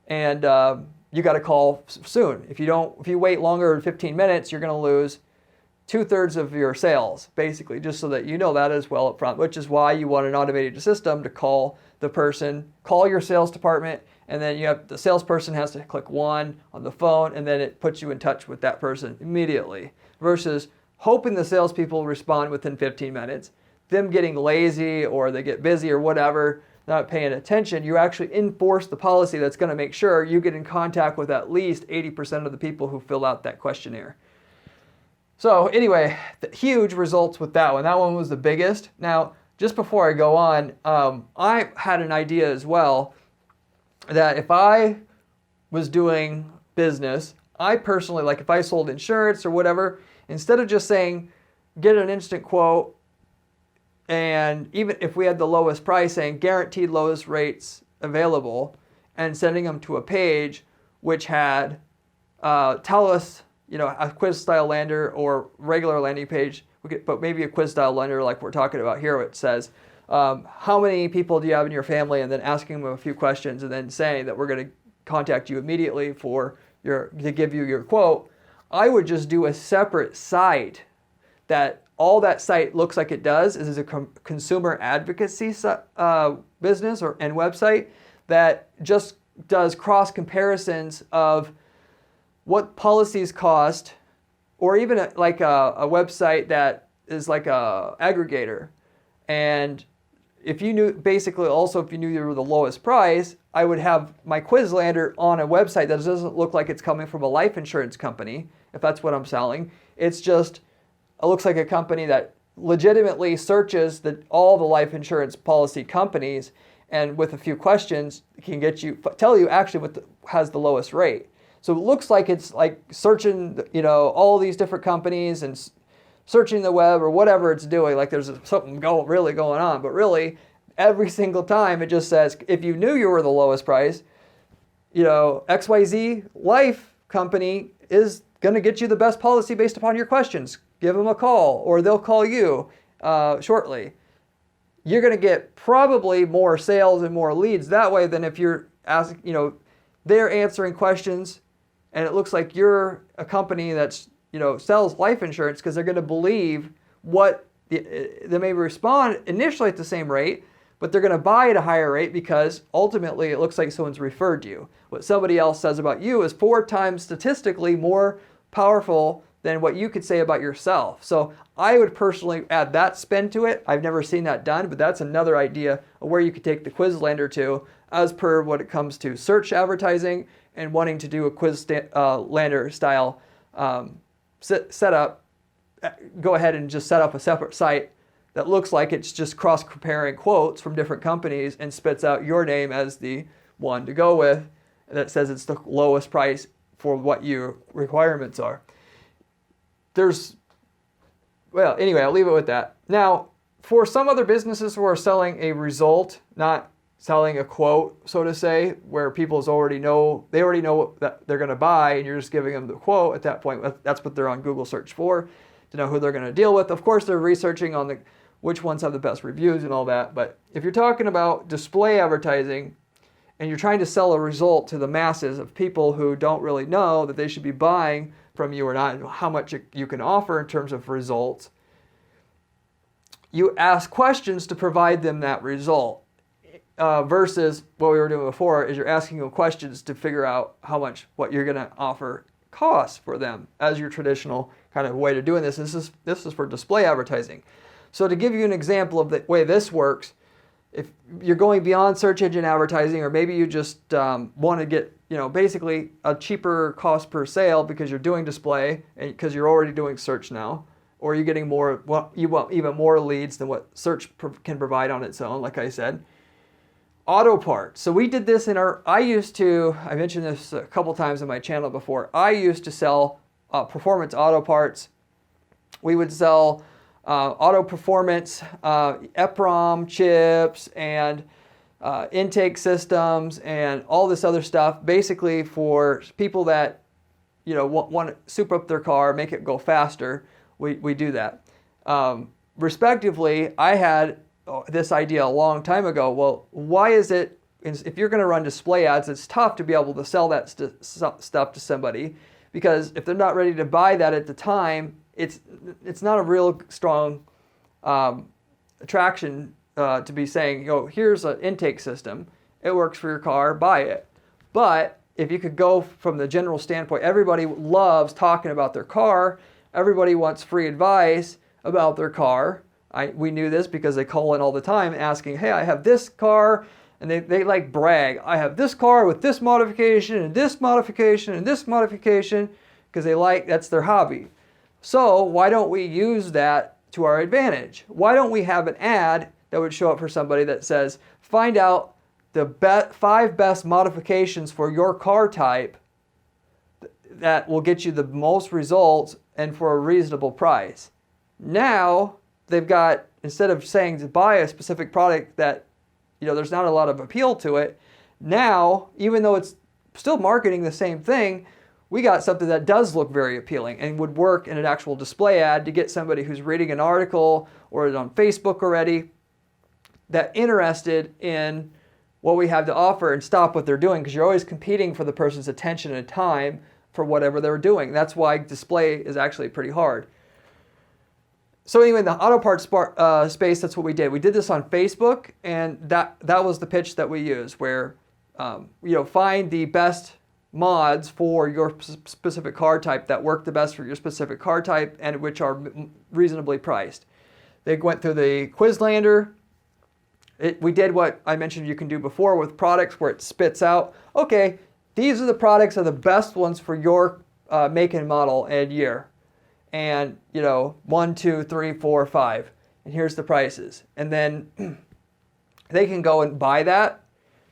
and you got to call soon. If you wait longer than 15 minutes, you're going to lose 2/3 of your sales, basically, just so that you know that as well up front, which is why you want an automated system to call the person, call your sales department, and then the salesperson has to click 1 on the phone, and then it puts you in touch with that person immediately, versus hoping the salespeople respond within 15 minutes, them getting lazy or they get busy or whatever, not paying attention. You actually enforce the policy that's going to make sure you get in contact with at least 80% of the people who fill out that questionnaire. So anyway, huge results with that one. That one was the biggest. Now, just before I go on, I had an idea as well that if I was doing business, I personally, like if I sold insurance or whatever, instead of just saying, get an instant quote, and even if we had the lowest price, saying guaranteed lowest rates available, and sending them to a page which had, tell us, a quiz style lander or regular landing page, but maybe a quiz style lander like we're talking about here, it says, how many people do you have in your family, and then asking them a few questions, and then saying that we're going to contact you immediately to give you your quote. I would just do a separate site that all that site looks like it does is a consumer advocacy business and website that just does cross comparisons of what policies cost, or even a website that is like a aggregator. And if you knew, basically also if you knew you were the lowest price, I would have my Quizlander on a website that doesn't look like it's coming from a life insurance company, if that's what I'm selling. It looks like a company that legitimately searches all the life insurance policy companies, and with a few questions can tell you actually what has the lowest rate. So it looks like it's like searching, all these different companies and searching the web or whatever it's doing, like there's something really going on. But really, every single time it just says, if you knew you were the lowest price, XYZ Life Company is going to get you the best policy based upon your questions. Give them a call, or they'll call you shortly. You're going to get probably more sales and more leads that way than if you're asking, they're answering questions, and it looks like you're a company that's, sells life insurance, because they're going to believe they may respond initially at the same rate, but they're going to buy at a higher rate because ultimately it looks like someone's referred you. What somebody else says about you is 4 times statistically more powerful than what you could say about yourself. So I would personally add that spin to it. I've never seen that done, but that's another idea of where you could take the Quizlander to as per what it comes to search advertising and wanting to do a Quizlander style setup. Go ahead and just set up a separate site that looks like it's just cross-comparing quotes from different companies and spits out your name as the one to go with that says it's the lowest price for what your requirements are. Well, anyway, I'll leave it with that. Now, for some other businesses who are selling a result, not selling a quote, so to say, where people already know that they're going to buy and you're just giving them the quote at that point. That's what they're on Google search for, to know who they're going to deal with. Of course, they're researching on which ones have the best reviews and all that. But if you're talking about display advertising and you're trying to sell a result to the masses of people who don't really know that they should be buying from you or not, and how much you can offer in terms of results, you ask questions to provide them that result. Versus what we were doing before is you're asking them questions to figure out how much what you're going to offer costs for them as your traditional kind of way to doing this. This is for display advertising. So to give you an example of the way this works, if you're going beyond search engine advertising, or maybe you just want to get basically a cheaper cost per sale because you're doing display and because you're already doing search now, or you're getting more, you want even more leads than what search can provide on its own, like I said. Auto parts. So we did this I mentioned this a couple times on my channel before. I used to sell performance auto parts. We would sell auto performance, EPROM chips, and intake systems, and all this other stuff, basically for people that want to soup up their car, make it go faster. We do that. Respectively, I had this idea a long time ago. Well, why is it, if you're going to run display ads, it's tough to be able to sell that stuff to somebody, because if they're not ready to buy that at the time, it's not a real strong attraction to be saying, here's an intake system, it works for your car, buy it. But if you could go from the general standpoint, everybody loves talking about their car, everybody wants free advice about their car. We knew this because they call in all the time asking, hey, I have this car, and they like brag. I have this car with this modification and this modification and this modification, because that's their hobby. So why don't we use that to our advantage? Why don't we have an ad that would show up for somebody that says, find out the 5 best modifications for your car type that will get you the most results and for a reasonable price. Now, they've got, instead of saying to buy a specific product that, there's not a lot of appeal to it, now, even though it's still marketing the same thing, we got something that does look very appealing and would work in an actual display ad to get somebody who's reading an article or is on Facebook already that interested in what we have to offer and stop what they're doing, because you're always competing for the person's attention and time for whatever they're doing. That's why display is actually pretty hard. So anyway, in the auto parts space, that's what we did. We did this on Facebook, and that was the pitch that we used, where find the best mods for your specific car type that work the best for your specific car type and which are reasonably priced. They went through the Quizlander. We did what I mentioned you can do before with products, where it spits out, okay, these are the products that are the best ones for your make and model and year. And 1, 2, 3, 4, 5, and here's the prices. And then they can go and buy that.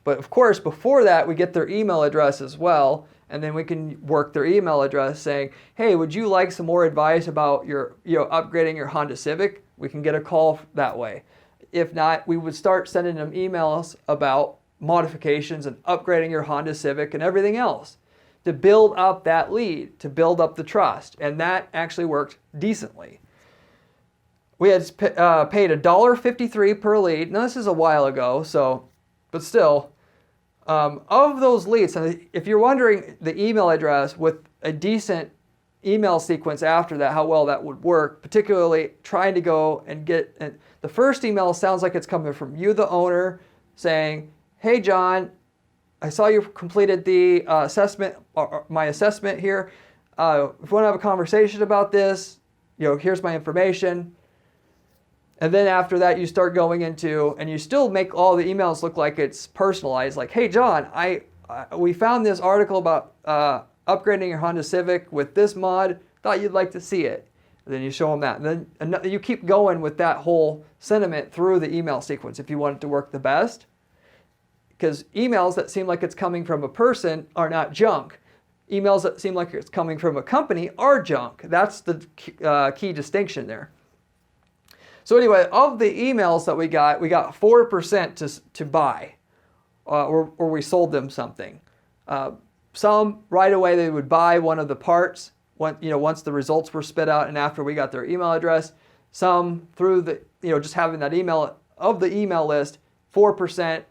But of course, before that, we get their email address as well, and then we can work their email address saying, hey, would you like some more advice about your upgrading your Honda Civic? We can get a call that way. If not, we would start sending them emails about modifications and upgrading your Honda Civic and everything else, to build up that lead, to build up the trust. And that actually worked decently. We had paid $1.53 per lead. Now, this is a while ago, but still, of those leads, and if you're wondering the email address with a decent email sequence after that, how well that would work, particularly trying to go and get, and the first email sounds like it's coming from you, the owner, saying, hey, John, I saw you completed the assessment, or my assessment here. if you want to have a conversation about this, here's my information. And then after that, you start going into, and you still make all the emails look like it's personalized. Like, hey, John, we found this article about upgrading your Honda Civic with this mod. Thought you'd like to see it. And then you show them that. And then you keep going with that whole sentiment through the email sequence if you want it to work the best. Because emails that seem like it's coming from a person are not junk. Emails that seem like it's coming from a company are junk. That's the key distinction there. So anyway, of the emails that we got 4% to buy, or we sold them something. Some right away they would buy one of the parts, once the results were spit out and after we got their email address. Some through the, just having that email, of the email list, 4%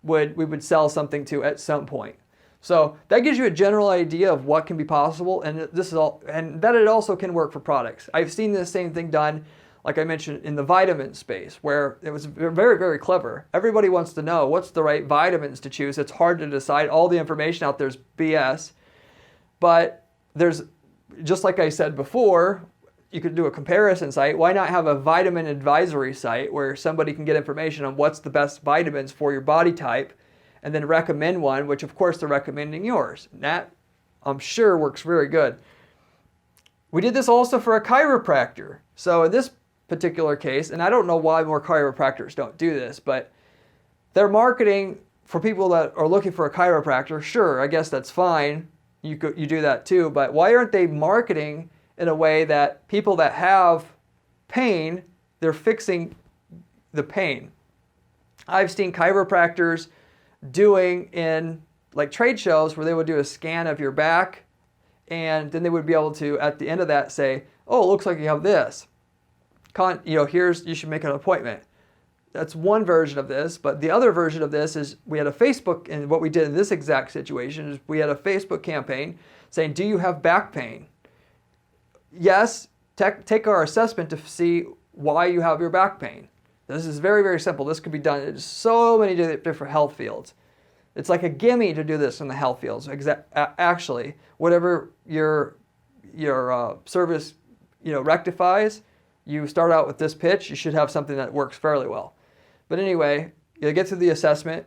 we would sell something to at some point. So that gives you a general idea of what can be possible, and that it also can work for products. I've seen the same thing done, like I mentioned, in the vitamin space, where it was very, very clever. Everybody wants to know what's the right vitamins to choose. It's hard to decide. All the information out there is BS. But there's, just like I said before, you could do a comparison site. Why not have a vitamin advisory site where somebody can get information on what's the best vitamins for your body type and then recommend one, which of course they're recommending yours. And that, I'm sure, works very good. We did this also for a chiropractor. So in this particular case, and I don't know why more chiropractors don't do this, but they're marketing for people that are looking for a chiropractor. Sure, I guess that's fine. You do that too, but why aren't they marketing in a way that people that have pain, they're fixing the pain? I've seen chiropractors doing in like trade shows where they would do a scan of your back, and then they would be able to, at the end of that, say, oh, it looks like you have this. You should make an appointment. That's one version of this, but the other version of this is we had a Facebook, and what we did in this exact situation is we had a Facebook campaign saying, do you have back pain? Yes, take our assessment to see why you have your back pain. This is very, very simple. This could be done in so many different health fields. It's like a gimme to do this in the health fields. Actually, whatever your service rectifies, you start out with this pitch, you should have something that works fairly well. But anyway, you get through the assessment,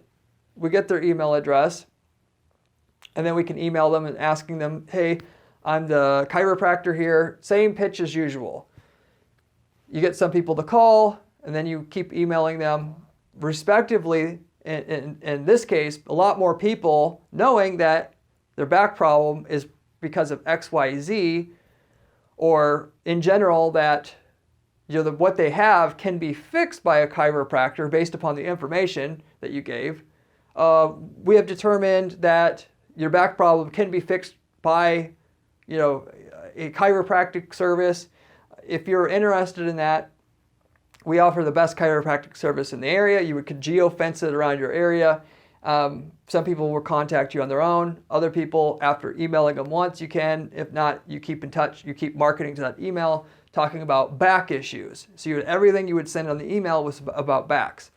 we get their email address, and then we can email them and asking them, hey, I'm the chiropractor here, same pitch as usual. You get some people to call, and then you keep emailing them respectively. In this case, a lot more people knowing that their back problem is because of X, Y, Z, or in general that what they have can be fixed by a chiropractor based upon the information that you gave. We have determined that your back problem can be fixed by a chiropractic service. If you're interested in that, we offer the best chiropractic service in the area. You could geo-fence it around your area. Some people will contact you on their own. Other people, after emailing them once, you can. If not, you keep in touch. You keep marketing to that email, talking about back issues. So everything you would send on the email was about backs.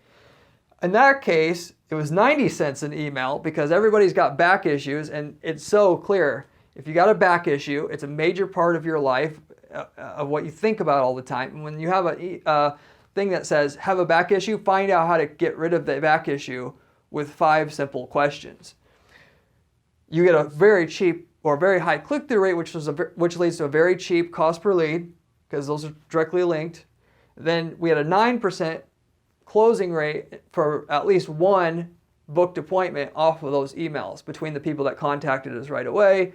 In that case, it was 90 cents an email because everybody's got back issues, and it's so clear. If you got a back issue, it's a major part of your life, of what you think about all the time. And when you have a thing that says, have a back issue, find out how to get rid of the back issue with 5 simple questions. You get a very cheap or very high click-through rate, which leads to a very cheap cost per lead, because those are directly linked. Then we had a 9% closing rate for at least one booked appointment off of those emails between the people that contacted us right away,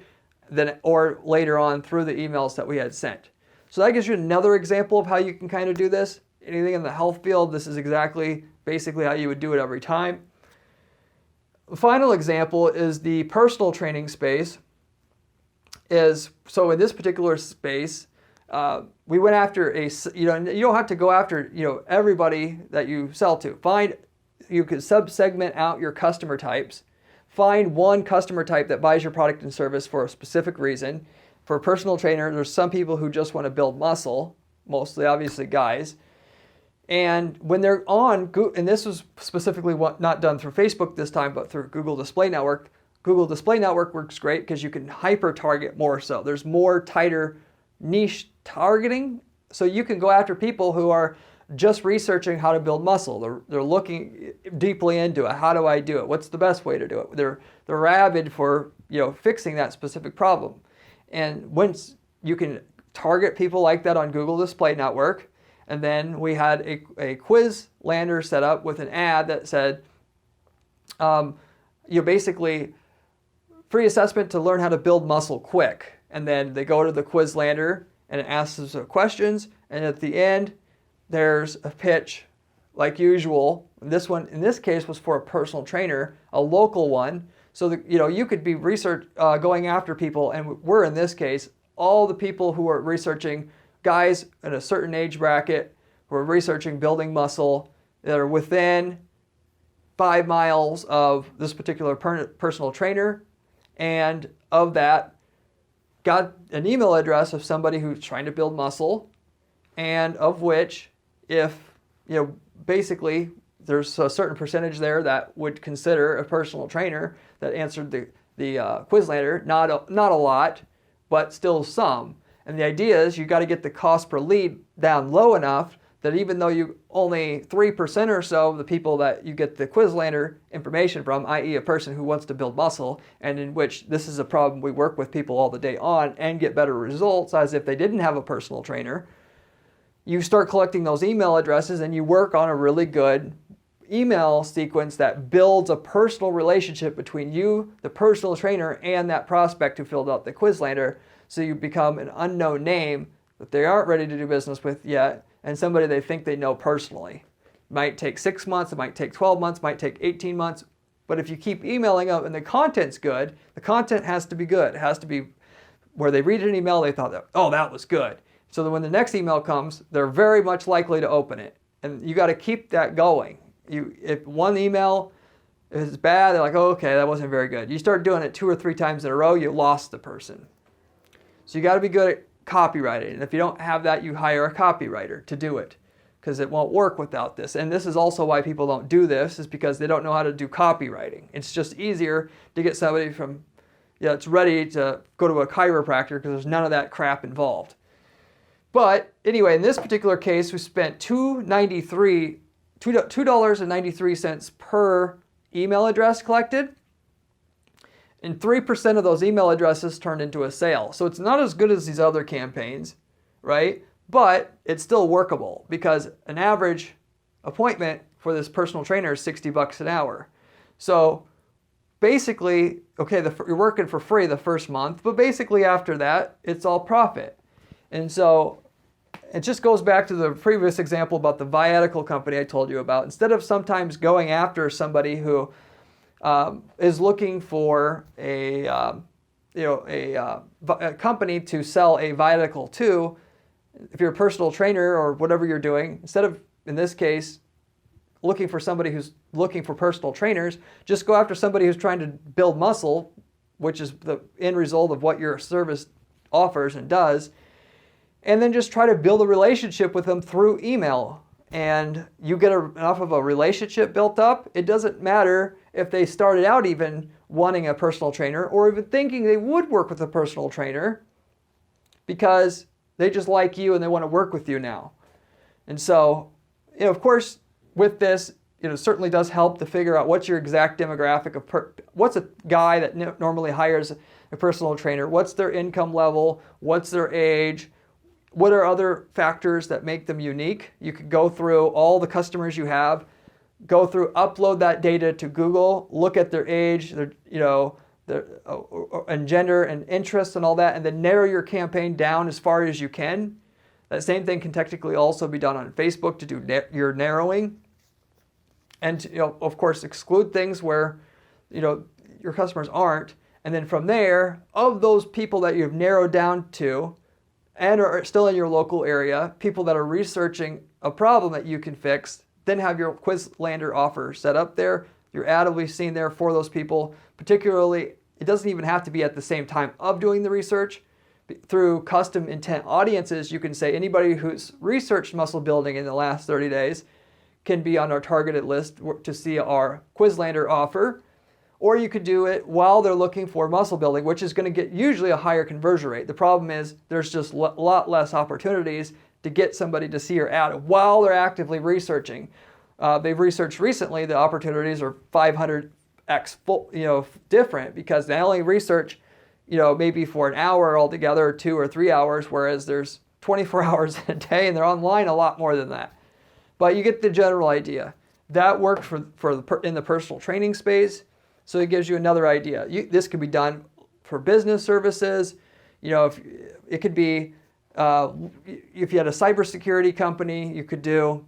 or later on through the emails that we had sent. So that gives you another example of how you can kind of do this. Anything in the health field, this is basically how you would do it every time. The final example is the personal training space. So in this particular space, we went after you don't have to go after everybody that you sell to. You could sub-segment out your customer types. Find one customer type that buys your product and service for a specific reason. For a personal trainer, there's some people who just want to build muscle, mostly obviously guys. And when they're on, and this was specifically not done through Facebook this time, but through Google Display Network, Google Display Network works great because you can hyper target more so. There's more tighter niche targeting. So you can go after people who are just researching how to build muscle. They're looking deeply into it. How do I do it? What's the best way to do it? They're rabid for fixing that specific problem. And once you can target people like that on Google Display Network, and then we had a quiz lander set up with an ad that said, basically free assessment to learn how to build muscle quick. And then they go to the quiz lander and it asks us some questions. And at the end, there's a pitch like usual. This one, in this case, was for a personal trainer, a local one. So that, you could be going after people, and we're in this case, all the people who are researching, guys in a certain age bracket who are researching building muscle that are within 5 miles of this particular personal trainer, and of that, got an email address of somebody who's trying to build muscle, and of which, if, basically there's a certain percentage there that would consider a personal trainer that answered the quiz lander, not a lot, but still some. And the idea is you got to get the cost per lead down low enough that even though you only 3% or so of the people that you get the quiz lander information from, i.e. a person who wants to build muscle, and in which this is a problem we work with people all the day on and get better results as if they didn't have a personal trainer, you start collecting those email addresses and you work on a really good email sequence that builds a personal relationship between you, the personal trainer, and that prospect who filled out the quiz lander, so you become an unknown name that they aren't ready to do business with yet, and somebody they think they know personally. It might take 6 months, it might take 12 months, it might take 18 months, but if you keep emailing up and the content's good, the content has to be good. It has to be where they read an email, they thought, that was good. So that when the next email comes, they're very much likely to open it. And you got to keep that going. If one email is bad, they're like, oh, okay, that wasn't very good. You start doing it 2 or 3 times in a row, you lost the person. So you got to be good at copywriting. And if you don't have that, you hire a copywriter to do it, because it won't work without this. And this is also why people don't do this, is because they don't know how to do copywriting. It's just easier to get somebody from, it's ready to go to a chiropractor because there's none of that crap involved. But anyway, in this particular case, we spent $2.93 per email address collected, and 3% of those email addresses turned into a sale. So it's not as good as these other campaigns, right? But it's still workable, because an average appointment for this personal trainer is $60 an hour. So basically, okay, you're working for free the first month, but basically after that, it's all profit. And so it just goes back to the previous example about the viatical company I told you about. Instead of sometimes going after somebody who is looking for a company to sell a viatical to, if you're a personal trainer or whatever you're doing, instead of, in this case, looking for somebody who's looking for personal trainers, just go after somebody who's trying to build muscle, which is the end result of what your service offers and does. And then just try to build a relationship with them through email. And you get enough of a relationship built up, it doesn't matter if they started out even wanting a personal trainer or even thinking they would work with a personal trainer, because they just like you and they want to work with you now. And so, of course, with this, it certainly does help to figure out what's your exact demographic of what's a guy that normally hires a personal trainer, what's their income level, what's their age, what are other factors that make them unique. You could go through all the customers you have, upload that data to Google, look at their age, their and gender and interests and all that, and then narrow your campaign down as far as you can. That same thing can technically also be done on Facebook to do your narrowing. And of course, exclude things where your customers aren't. And then from there, of those people that you've narrowed down to and are still in your local area, people that are researching a problem that you can fix, then have your quiz lander offer set up there. Your ad will be seen there for those people. Particularly, it doesn't even have to be at the same time of doing the research. Through custom intent audiences, you can say anybody who's researched muscle building in the last 30 days can be on our targeted list to see our quiz lander offer. Or you could do it while they're looking for muscle building, which is going to get usually a higher conversion rate. The problem is there's just a lot less opportunities to get somebody to see your ad while they're actively researching. They've researched recently the opportunities are 500x different, because they only research maybe for an hour altogether, or 2 or 3 hours, whereas there's 24 hours in a day and they're online a lot more than that. But you get the general idea. That worked in the personal training space, so it gives you another idea. This could be done for business services. If it could be if you had a cybersecurity company, you could do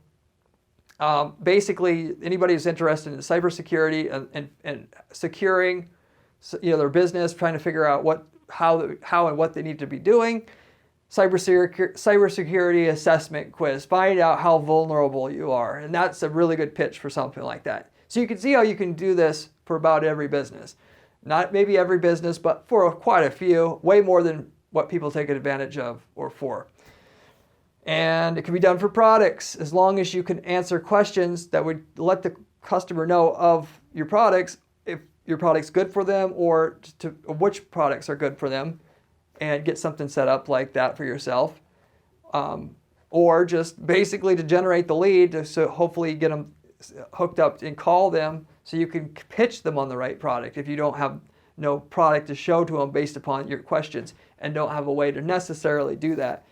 basically anybody who's interested in cybersecurity and securing their business, trying to figure out how and what they need to be doing. Cybersecurity assessment quiz, find out how vulnerable you are. And that's a really good pitch for something like that. So you can see how you can do this for about every business. Not maybe every business, but for quite a few, way more than what people take advantage of or for. And it can be done for products, as long as you can answer questions that would let the customer know of your products, if your product's good for them, or which products are good for them, and get something set up like that for yourself. Or just basically to generate the lead, so hopefully get them hooked up and call them so you can pitch them on the right product if you don't have no product to show to them based upon your questions and don't have a way to necessarily do that.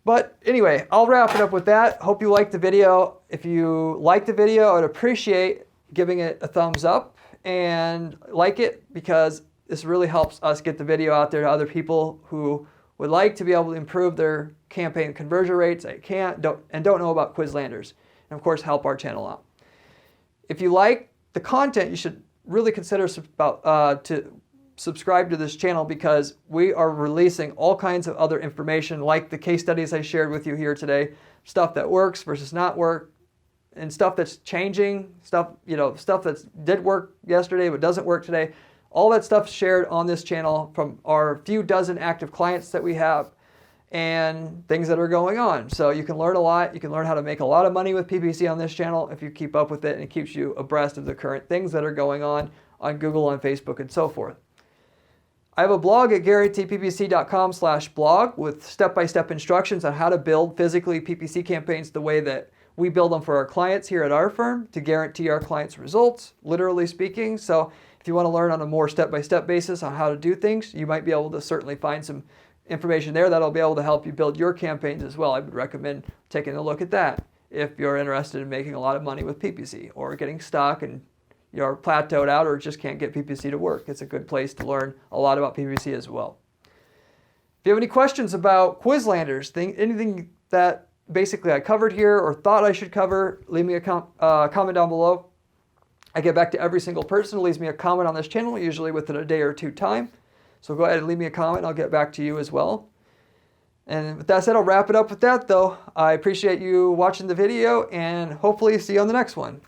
But anyway, I'll wrap it up with that. Hope you liked the video. If you liked the video, I'd appreciate giving it a thumbs up and like it, because this really helps us get the video out there to other people who would like to be able to improve their campaign conversion rates, don't know about Quizlanders, and of course help our channel out. If you like the content, you should really consider to subscribe to this channel, because we are releasing all kinds of other information, like the case studies I shared with you here today, stuff that works versus not work, and stuff that's changing, stuff that did work yesterday but doesn't work today. All that stuff shared on this channel from our few dozen active clients that we have, and things that are going on. So you can learn a lot. You can learn how to make a lot of money with PPC on this channel if you keep up with it, and it keeps you abreast of the current things that are going on Google, on Facebook, and so forth. I have a blog at GaryTPPC.com/blog with step-by-step instructions on how to build physically PPC campaigns the way that we build them for our clients here at our firm to guarantee our clients results, literally speaking. So if you want to learn on a more step-by-step basis on how to do things, you might be able to certainly find some information there that'll be able to help you build your campaigns as well. I would recommend taking a look at that if you're interested in making a lot of money with PPC, or getting stuck and you're plateaued out, or just can't get PPC to work. It's a good place to learn a lot about PPC as well. If you have any questions about Quizlanders, anything that basically I covered here or thought I should cover, leave me a comment down below. I get back to every single person who leaves me a comment on this channel, usually within a day or two time. So go ahead and leave me a comment. I'll get back to you as well. And with that said, I'll wrap it up with that, though. I appreciate you watching the video, and hopefully see you on the next one.